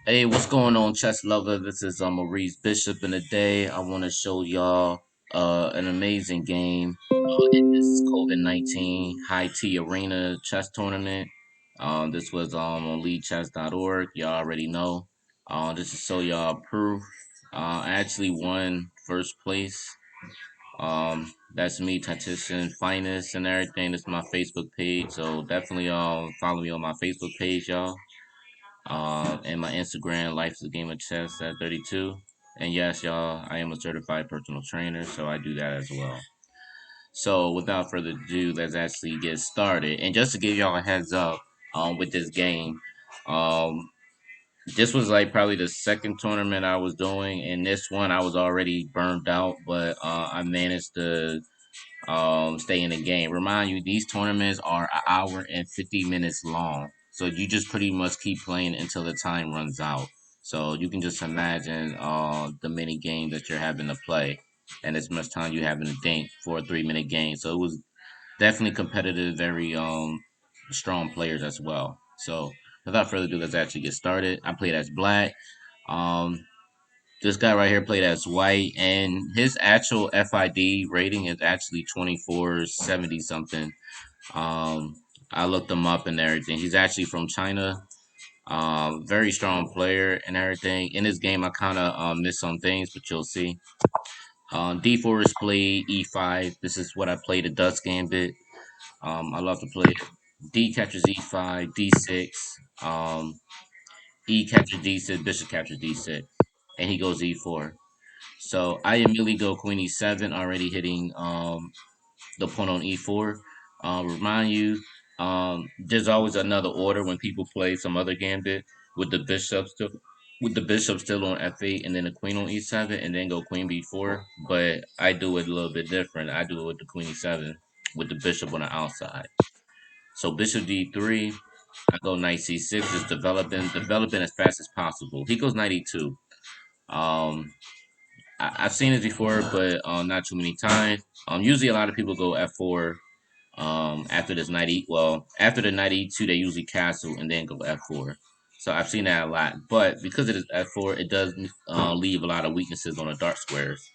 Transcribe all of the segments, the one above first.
Hey, what's going on, chess lover? This is Maurice Bishop, and today I want to show y'all an amazing game in this COVID-19 HighTea Arena chess tournament. This was on leadchess.org. Y'all already know. Just to show y'all proof. I actually won first place. That's me, Tacticianfinest, and everything. This is my Facebook page, so definitely follow me on my Facebook page, y'all. And my Instagram, Life is a Game of Chess at 32. And yes, y'all, I am a certified personal trainer, so I do that as well. So without further ado, let's actually get started. And just to give y'all a heads up, with this game, um, this was like probably the second tournament I was doing, and this one I was already burned out, but I managed to stay in the game. Remind you, these tournaments are an hour and 50 minutes long. So you just pretty much keep playing until the time runs out. So you can just imagine the many games that you're having to play and as much time you having to think for a 3 minute game. So it was definitely competitive, very strong players as well. So without further ado, let's actually get started. I played as black. Um, this guy right here played as white, and his actual FID rating is actually 2470 something. Um, I looked him up and everything. He's actually from China. Very strong player and everything. In this game, I kind of missed some things, but you'll see. D4 is played E5. This is what I played the Dutch Gambit. I love to play it. D captures E5, D6. E captures D6, Bishop captures D6, and he goes E4. So I immediately go Queen E7, already hitting the pawn on E4. Remind you, there's always another order when people play some other gambit with the bishop still on F8 and then the queen on E7 and then go Queen B4. But I do it a little bit different. I do it with the Queen E7 with the bishop on the outside. So Bishop D3, I go Knight C6, just developing as fast as possible. He goes Knight E2. Um, I've seen it before, but not too many times. Usually a lot of people go F4. After this after the knight E2, they usually castle and then go F4. So I've seen that a lot. But because it is F4, it does leave a lot of weaknesses on the dark squares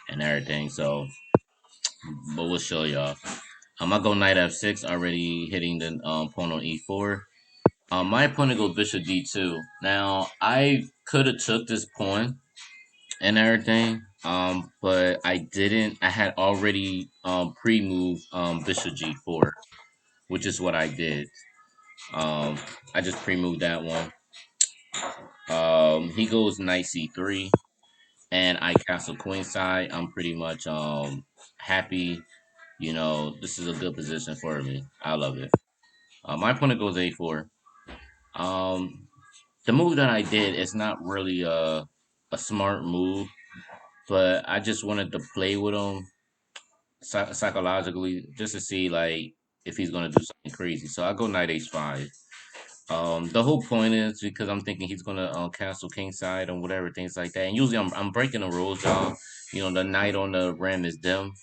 and everything. So, but we'll show y'all. I go knight F6, already hitting the pawn on E4. My opponent goes bishop D2. Now I could have took this pawn and everything. But I didn't. I had already pre-moved bishop G4, which is what I did. Um, I just pre-moved that one. He goes knight C3, and I castle queenside. I'm pretty much happy. You know, this is a good position for me. I love it. My opponent goes A4. Um, the move that I did is not really a smart move, but I just wanted to play with him psychologically just to see like if he's gonna do something crazy. So I go knight H5. The whole point is because I'm thinking he's gonna cancel kingside and whatever things like that. And usually I'm breaking the rules, y'all. You know, the knight on the rim is dim,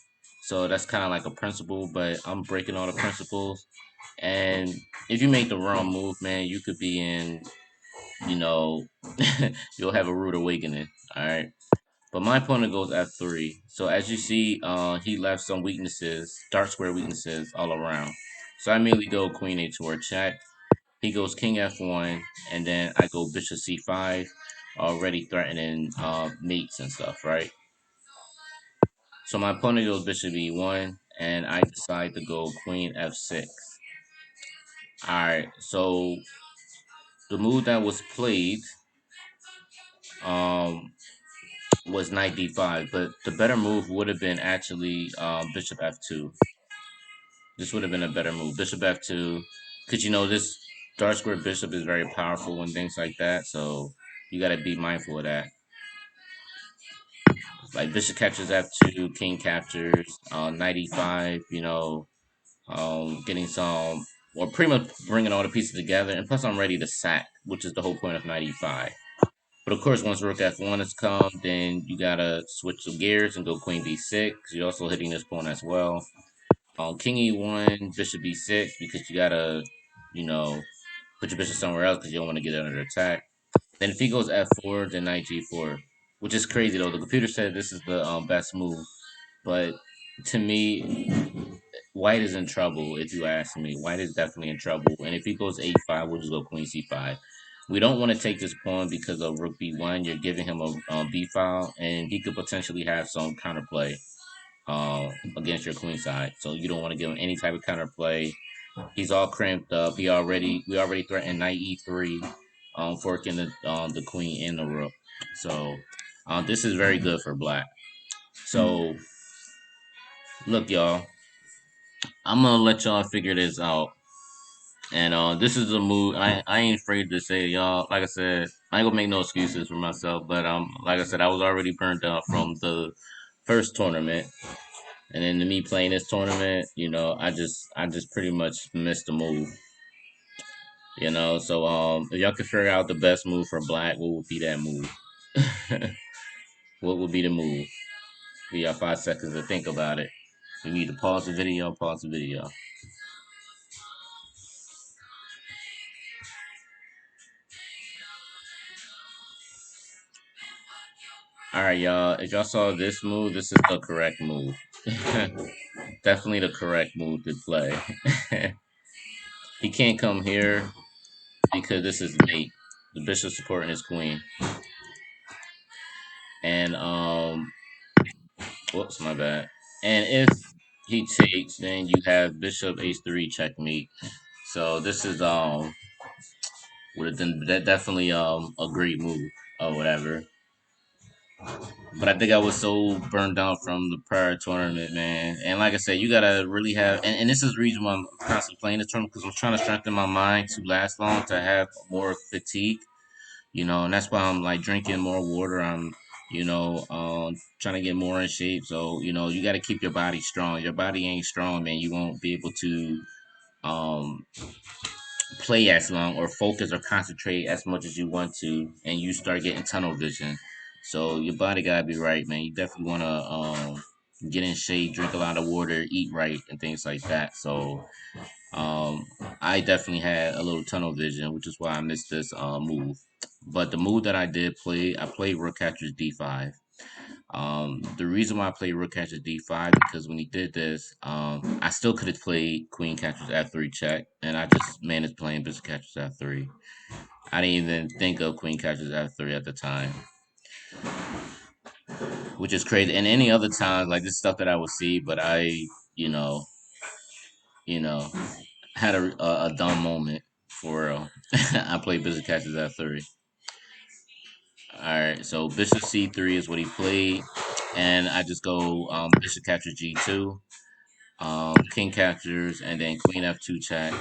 so that's kind of like a principle. But I'm breaking all the principles. And if you make the wrong move, man, you could be in. You know, you'll have a rude awakening. All right. But my opponent goes F3. So as you see, he left some weaknesses, dark square weaknesses all around. So I immediately go Queen A2 or check. He goes King F1, and then I go Bishop C5, already threatening mates and stuff, right? So my opponent goes Bishop E1, and I decide to go Queen F6. Alright, so the move that was played um, was Knight D5, but the better move would have been actually Bishop F2. This would have been a better move. Bishop F2, because you know this dark square bishop is very powerful and things like that, so you got to be mindful of that. Like bishop captures F2, king captures, knight E5, you know, getting some, or pretty much bringing all the pieces together. And plus I'm ready to sack, which is the whole point of knight E5. But of course, once rook F1 has come, then you gotta switch some gears and go queen B6. You're also hitting this pawn as well. King E1, bishop B6, because you gotta, you know, put your bishop somewhere else because you don't want to get under attack. Then if he goes f4, then knight g4, which is crazy though. The computer said this is the best move, but to me, White is in trouble. If you ask me, White is definitely in trouble. And if he goes h5, we'll just go queen c5. We don't want to take this pawn because of rook b1. You're giving him a b file, and he could potentially have some counterplay against your queen side. So you don't want to give him any type of counterplay. He's all cramped up. We already threatened knight e3, forking the queen and the rook. So this is very good for black. So look, y'all, I'm gonna let y'all figure this out. And this is a move. I ain't afraid to say, y'all. Like I said, I ain't gonna make no excuses for myself. But like I said, I was already burned out from the first tournament, and then me playing this tournament, I just pretty much missed the move. So if y'all could figure out the best move for black, what would be that move? What would be the move? Give y'all 5 seconds to think about it. You need to pause the video. Pause the video. All right, y'all. If y'all saw this move, this is the correct move. Definitely the correct move to play. He can't come here because this is mate. The bishop supporting his queen. And whoops, my bad. And if he takes, then you have bishop h3 checkmate. So this is would have been definitely a great move or whatever. But I think I was so burned out from the prior tournament, man. And like I said, you gotta really have, and this is the reason why I'm constantly playing this tournament because I'm trying to strengthen my mind to last long, to have more fatigue, and that's why I'm like drinking more water. I'm, trying to get more in shape. So you got to keep your body strong. Your body ain't strong, man. You won't be able to um play as long or focus or concentrate as much as you want to, and you start getting tunnel vision. So your body gotta be right, man. You definitely wanna get in shape, drink a lot of water, eat right, and things like that. So um, I definitely had a little tunnel vision, which is why I missed this move. But the move that I did play, I played rook catchers d5. The reason why I played rook catches d5 because when he did this, I still could have played queen catches f3 check, and I just managed playing bishop catches f3. I didn't even think of queen catches f3 at the time, which is crazy. And any other times, like this stuff that I would see, but you know, you know, had a dumb moment for real. I played bishop catches f3. All right, so bishop c3 is what he played, and I just go bishop captures g2. King captures, and then queen f2 check,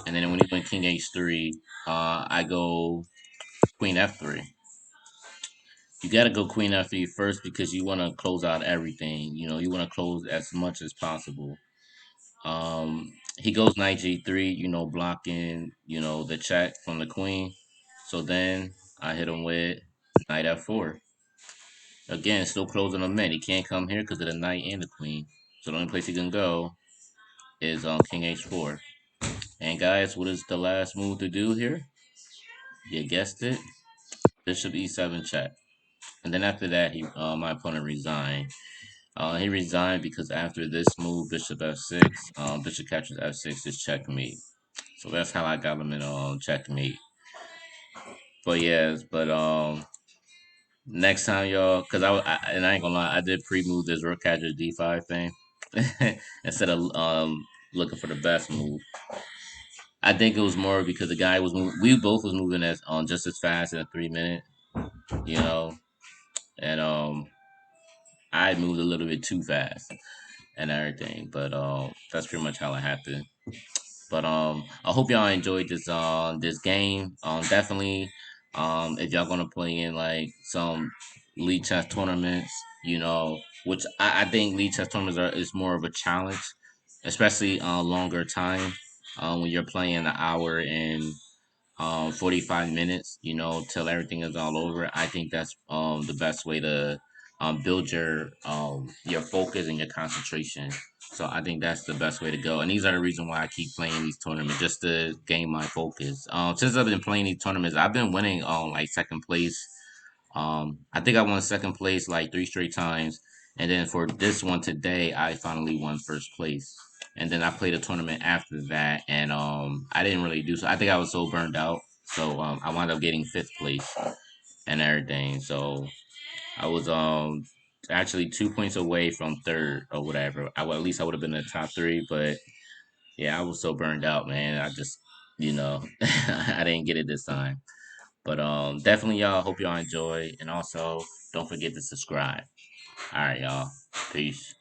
and then when he went king h3, I go queen f3. You got to go queen f3 first because you want to close out everything. You want to close as much as possible. He goes knight g3, blocking, the check from the queen. So then I hit him with knight f4. Again, still closing him in. He can't come here because of the knight and the queen. So the only place he can go is on king h4. And guys, what is the last move to do here? You guessed it. Bishop e7 check. And then after that, my opponent resigned. He resigned because after this move, bishop f6, bishop captures f6 is checkmate. So that's how I got him in checkmate. But yes, but next time y'all, cause and I ain't gonna lie, I did pre-move this rook catcher d5 thing instead of looking for the best move. I think it was more because the guy was moving. We both was moving as on just as fast in a 3 minute, you know, and I moved a little bit too fast and everything. But that's pretty much how it happened. But I hope y'all enjoyed this game. Definitely if y'all gonna play in like some league chess tournaments, which I think league chess tournaments is more of a challenge, especially longer time. When you're playing an hour and 45 minutes, till everything is all over. I think that's the best way to build your focus and your concentration. So I think that's the best way to go. And these are the reason why I keep playing these tournaments, just to gain my focus. Since I've been playing these tournaments, I've been winning like second place. I think I won second place like three straight times. And then for this one today, I finally won first place. And then I played a tournament after that, and I didn't really do so. I think I was so burned out, so I wound up getting fifth place and everything. So I was actually 2 points away from third or whatever. At least I would have been in the top three, but yeah, I was so burned out, man. I just, I didn't get it this time. But definitely, y'all. Hope y'all enjoy, and also don't forget to subscribe. All right, y'all. Peace.